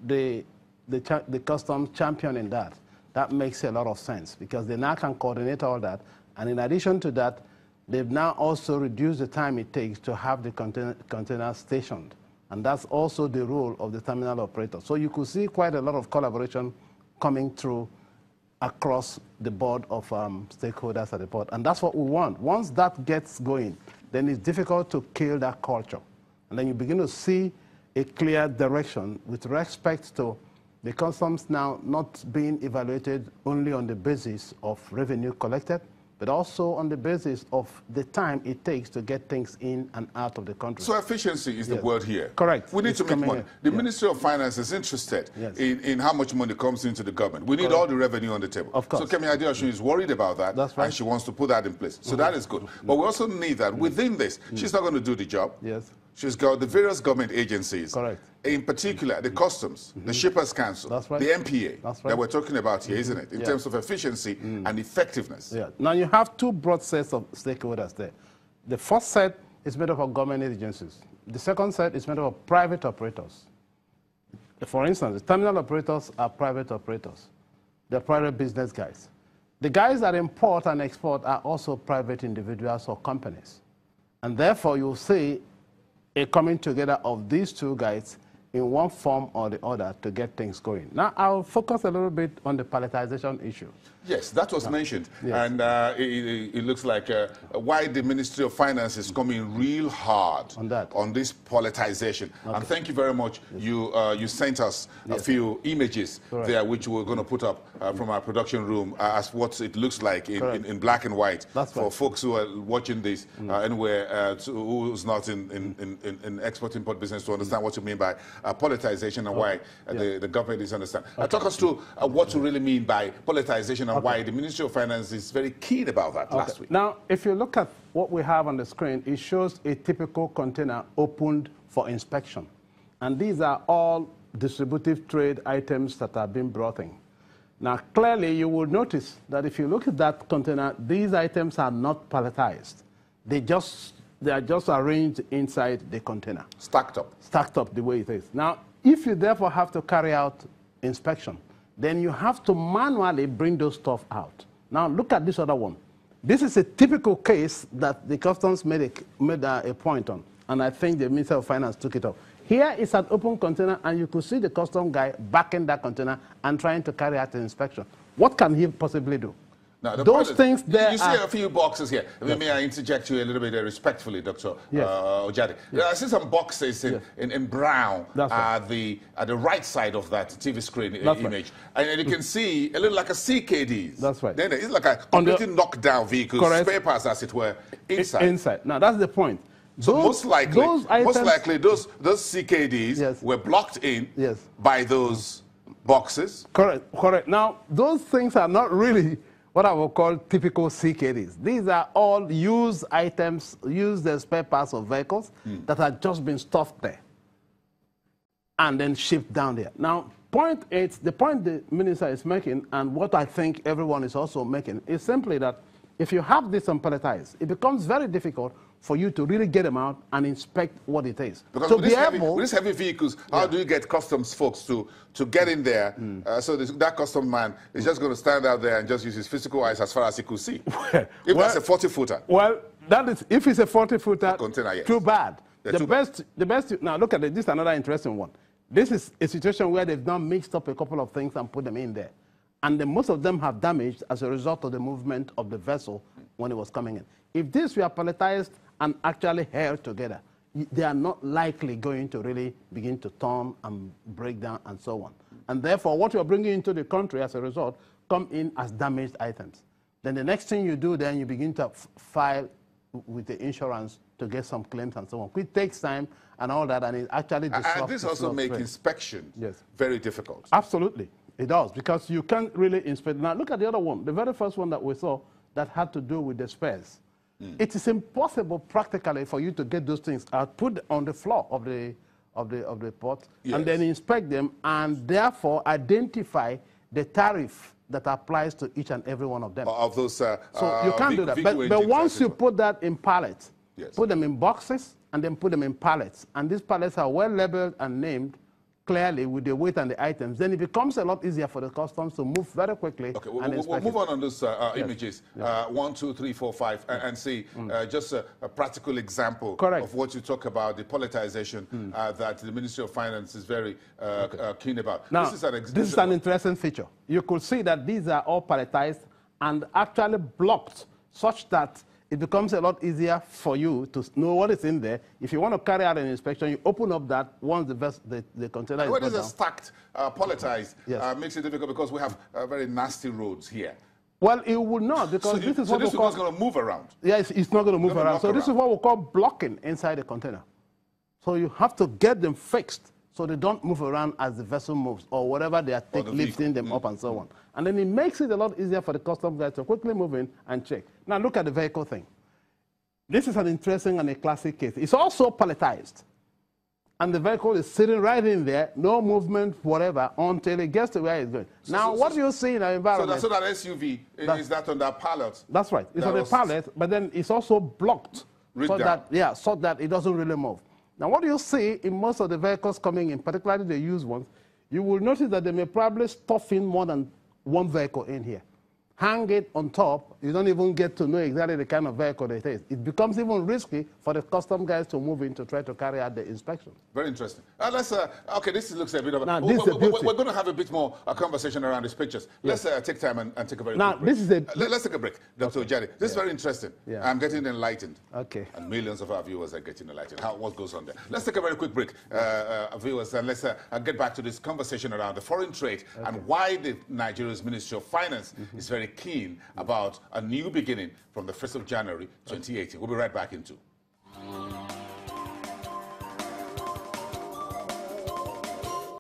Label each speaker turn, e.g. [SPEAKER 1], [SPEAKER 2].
[SPEAKER 1] the customs championing that, that makes a lot of sense because they now can coordinate all that. And in addition to that, they've now also reduced the time it takes to have the container stationed. And that's also the role of the terminal operator. So you could see quite a lot of collaboration coming through across the board of stakeholders at the port. And that's what we want. Once that gets going, then it's difficult to kill that culture. And then you begin to see a clear direction with respect to the customs now not being evaluated only on the basis of revenue collected, but also on the basis of the time it takes to get things in and out of the country. So
[SPEAKER 2] efficiency is the word here.
[SPEAKER 1] Correct.
[SPEAKER 2] We need to make money. The Ministry of Finance is interested in how much money comes into the government. We need all the revenue on the table.
[SPEAKER 1] Of course.
[SPEAKER 2] So Kemi Adeosun is worried about that, and she wants to put that in place. So that is good. But we also need that within this, she's not going to do the job.
[SPEAKER 1] Yes.
[SPEAKER 2] She's got the various government agencies.
[SPEAKER 1] Correct.
[SPEAKER 2] In particular, the Customs, the Shippers Council, the MPA that we're talking about here, isn't it? In terms of efficiency and effectiveness.
[SPEAKER 1] Yeah. Now you have two broad sets of stakeholders there. The first set is made up of government agencies. The second set is made up of private operators. For instance, the terminal operators are private operators. They're private business guys. The guys that import and export are also private individuals or companies. And therefore, you'll see a coming together of these two guys in one form or the other to get things going. Now, I'll focus a little bit on the palletization issue.
[SPEAKER 2] Yes, that was mentioned. Yes. And it looks like why the Ministry of Finance is coming real hard on this palletization. Okay. And thank you very much. Yes. You sent us a few images there, which we're going to put up from our production room as what it looks like in black and white.
[SPEAKER 1] That's
[SPEAKER 2] for folks who are watching this anywhere, who's not in export-import business to understand what you mean by palletization and why the government is understand. Talk us through what you really mean by palletization and why the Ministry of Finance is very keen about that last week.
[SPEAKER 1] Now, if you look at what we have on the screen, it shows a typical container opened for inspection. And these are all distributive trade items that are being brought in. Now, clearly, you will notice that if you look at that container, these items are not palletized. They are just arranged inside the container.
[SPEAKER 2] Stacked up.
[SPEAKER 1] Stacked up the way it is. Now, if you therefore have to carry out inspection, then you have to manually bring those stuff out. Now, look at this other one. This is a typical case that the customs made a point on, and I think the Minister of Finance took it up. Here is an open container, and you could see the custom guy backing that container and trying to carry out the inspection. What can he possibly do?
[SPEAKER 2] Now,
[SPEAKER 1] those things there.
[SPEAKER 2] You see a few boxes here. May I interject you a little bit respectfully, Dr. Ojadi? Yes. I see some boxes in brown at the right side of that TV screen image. And you can see a little like a CKDs.
[SPEAKER 1] That's right.
[SPEAKER 2] Then it's like a completely knockdown vehicle, spare parts, as it were, inside.
[SPEAKER 1] Inside. Now, that's the point.
[SPEAKER 2] So most likely, those CKDs were blocked in by those boxes.
[SPEAKER 1] Correct. Now, those things are not really what I will call typical CKDs. These are all used items, used as spare parts of vehicles that have just been stuffed there and then shipped down there. Now, the point the minister is making, and what I think everyone is also making, is simply that if you have this unpalletized, it becomes very difficult for you to really get them out and inspect what it is.
[SPEAKER 2] Because with these heavy vehicles, how do you get customs folks to get in there? So that custom man is just going to stand out there and just use his physical eyes as far as he could see. If that's a 40-footer.
[SPEAKER 1] Well, that is, if it's a 40-footer, too bad. The best, now look at it, this is another interesting one. This is a situation where they've now mixed up a couple of things and put them in there. And most of them have damaged as a result of the movement of the vessel when it was coming in. If these were palletized and actually held together, they are not likely going to really begin to turn and break down and so on. And therefore, what you're bringing into the country as a result come in as damaged items. Then the next thing you do, then you begin to file with the insurance to get some claims and so on. It takes time and all that, and it actually disrupts.
[SPEAKER 2] And this also makes inspection very difficult.
[SPEAKER 1] Absolutely, it does, because you can't really inspect. Now, look at the other one, the very first one that we saw that had to do with the spares. It is impossible practically for you to get those things out, put on the floor of the port, and then inspect them, and therefore identify the tariff that applies to each and every one of them.
[SPEAKER 2] Of those,
[SPEAKER 1] so you can't do that. But once you put that in pallets, put them in boxes, and then put them in pallets, and these pallets are well labeled and named, clearly with the weight and the items, then it becomes a lot easier for the customs to move very quickly.
[SPEAKER 2] Okay, we'll move on those images, 1, 2, 3, 4, 5, and see just a practical example of what you talk about, the politicization that the Ministry of Finance is very keen about.
[SPEAKER 1] Now, this is an interesting feature. You could see that these are all politicized and actually blocked such that it becomes a lot easier for you to know what is in there. If you want to carry out an inspection, you open up that once the container is
[SPEAKER 2] when it's stacked, politicized, makes it difficult because we have very nasty roads here.
[SPEAKER 1] Well, it will not, because this is what we call...
[SPEAKER 2] So this is going to move around?
[SPEAKER 1] Yeah, it's not going to move around. So this is what we call blocking inside the container. So you have to get them fixed so they don't move around as the vessel moves or whatever they are lifting them up and so on. And then it makes it a lot easier for the customs guys to quickly move in and check. Now look at the vehicle thing. This is an interesting and a classic case. It's also palletized. And the vehicle is sitting right in there, no movement, whatever, until it gets to where it's going. What do you see in our environment?
[SPEAKER 2] So that SUV, is that on that pallet?
[SPEAKER 1] That's right. It's on the pallet, but then it's also blocked so that it doesn't really move. Now, what do you see in most of the vehicles coming in, particularly the used ones? You will notice that they may probably stuff in more than one vehicle in here. Hang it on top, you don't even get to know exactly the kind of vehicle it is. It becomes even risky for the custom guys to move in to try to carry out the inspection. Very interesting. Okay, this looks a bit of a... We're going to have a bit more conversation around these pictures. Let's take time and take a very quick break. Let's take a break, Dr. Ojadi. This is very interesting. I'm getting enlightened. Okay. And millions of our viewers are getting enlightened. What goes on there? Let's take a very quick break, viewers, and let's get back to this conversation around the foreign trade and why the Nigeria's Ministry of Finance is very keen about a new beginning from the 1st of January 2018. We'll be right back in 2.